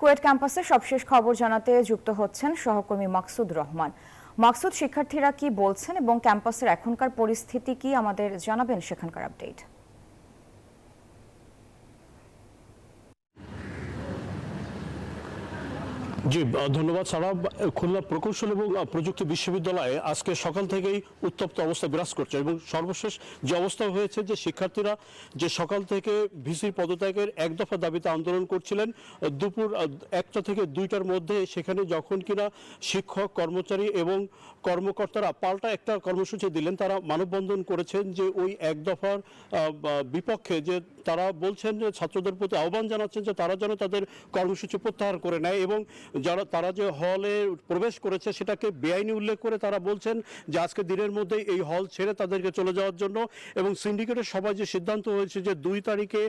কুয়েট ক্যাম্পাসে সবশেষ খবর জানাতে যুক্ত হচ্ছেন সহকর্মী মাকসুদ রহমান। মাকসুদ, শিক্ষার্থীরা কি বলছেন এবং ক্যাম্পাসের এখনকার পরিস্থিতি কি আমাদের জানাবেন সেখানকার আপডেট। জি ধন্যবাদ সারা। খুলনা প্রকৌশল এবং প্রযুক্তি বিশ্ববিদ্যালয়ে আজকে সকাল থেকেই উত্তপ্ত অবস্থা বিরাজ করছে এবং সর্বশেষ যে অবস্থা হয়েছে যে শিক্ষার্থীরা যে সকাল থেকে ভিসির পদত্যাগের এক দফা দাবিতে আন্দোলন করছিলেন দুপুর 1টা থেকে 2টার মধ্যে, সেখানে যখন কিনা শিক্ষক কর্মচারী এবং কর্মকর্তারা পাল্টা একটা কর্মসূচি দিলেন, তারা মানববন্ধন করেছেন যে ওই এক দফার বিপক্ষে, যে তারা বলছেন যে ছাত্রদের প্রতি আহ্বান জানাচ্ছেন যে তারা যেন তাদের কর্মসূচি প্রত্যাহার করে নেয় এবং তারা যে হলে প্রবেশ করেছে সেটাকে বেআইনি উল্লেখ করে তারা বলছেন যে আজকে দিনের মধ্যে এই হল ছেড়ে তাদেরকে চলে যাওয়ার জন্য। এবং সিন্ডিকেটের সবাই যে সিদ্ধান্ত হয়েছে যে 2 তারিখে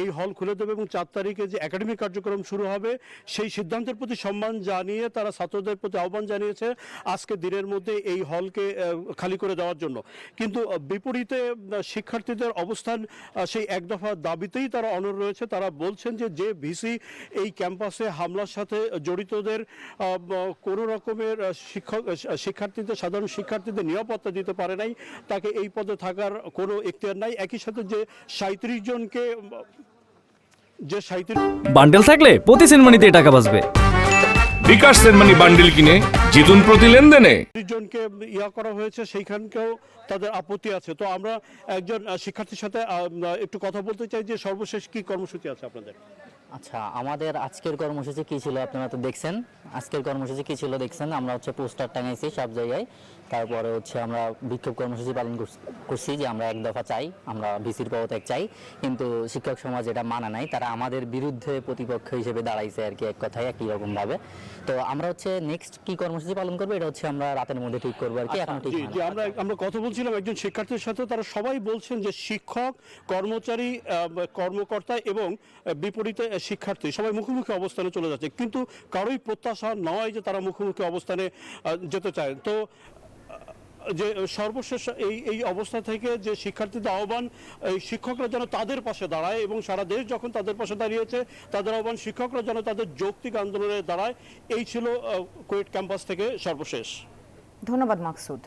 এই হল খুলে দেবে এবং 4 তারিখে যে একাডেমিক কার্যক্রম শুরু হবে, সেই সিদ্ধান্তের প্রতি সম্মান জানিয়ে তারা ছাত্রদের প্রতি আহ্বান জানিয়েছে আজকে দিনের মধ্যে এই হলকে খালি করে দেওয়ার জন্য। কিন্তু বিপরীতে শিক্ষার্থীদের অবস্থান সেই এক দফা দাবিতেই তারা অনড় রয়েছে। তারা বলছেন যে ভিসি এই ক্যাম্পাসে হামলার সাথে জড়িতদের কোনো রকমের শিক্ষার্থীদের সাধারণ শিক্ষার্থীদের নিরাপত্তা দিতে পারে নাই, তাকে এই পদে থাকার কোনো এখতিয়ার নাই। একই সাথে যে 37 জনকে বান্ডেল থাকলে প্রতি সেনমানিতে টাকা বাঁচবে। বিকাশ সেনমানি বান্ডেল কিনে জিতুন প্রতি লেনদেনে। জনকে করা হয়েছে, সেইখানকেও তাদের আপত্তি আছে। তো আমরা একজন শিক্ষার্থীর সাথে একটু কথা বলতে চাই যে সর্বশেষ কি কর্মসূচি আছে আপনাদের? আচ্ছা, আমাদের আজকের কর্মসূচি কি ছিল আপনারা তো দেখছেন। আজকের কর্মসূচি কি ছিল দেখছেন, আমরা পোস্টার টাঙাইছি সব জায়গায়। তারপরে আমরা বিক্ষোভ কর্মসূচি পালন করছি যে আমরা এক দফা চাই, আমরা ভিসির পদত্যাগ চাই। কিন্তু শিক্ষক সমাজ এটা মানা নাই, তারা আমাদের বিরুদ্ধে প্রতিপক্ষ হিসেবে দাঁড়াইছে আর কি, এক কথায় একই রকম ভাবে। তো আমরা নেক্সট কি কর্মসূচি পালন করবো এটা আমরা রাতের মধ্যে ঠিক করবো আর কি, এখন ঠিক জি, আমরা কথা বলছিলাম একজন শিক্ষার্থীর সাথে, তারা সবাই বলছেন যে শিক্ষক কর্মচারী কর্মকর্তা এবং বিপরীতে শিক্ষার্থী সবাই মুখোমুখি অবস্থানে চলে যাচ্ছে, কিন্তু কারোই প্রত্যাশা নয় যে তারা মুখোমুখি অবস্থানে যেতে চায়। তো যে সর্বশেষ এই অবস্থা থেকে যে শিক্ষার্থীদের আহ্বান, এই শিক্ষকরা যেন তাদের পাশে দাঁড়ায় এবং সারা দেশ যখন তাদের পাশে দাঁড়িয়েছে, তাদের আহ্বান শিক্ষকরা যেন তাদের যৌক্তিক আন্দোলনে দাঁড়ায়। এই ছিল কুয়েট ক্যাম্পাস থেকে সর্বশেষ। ধন্যবাদ মাকসুদ।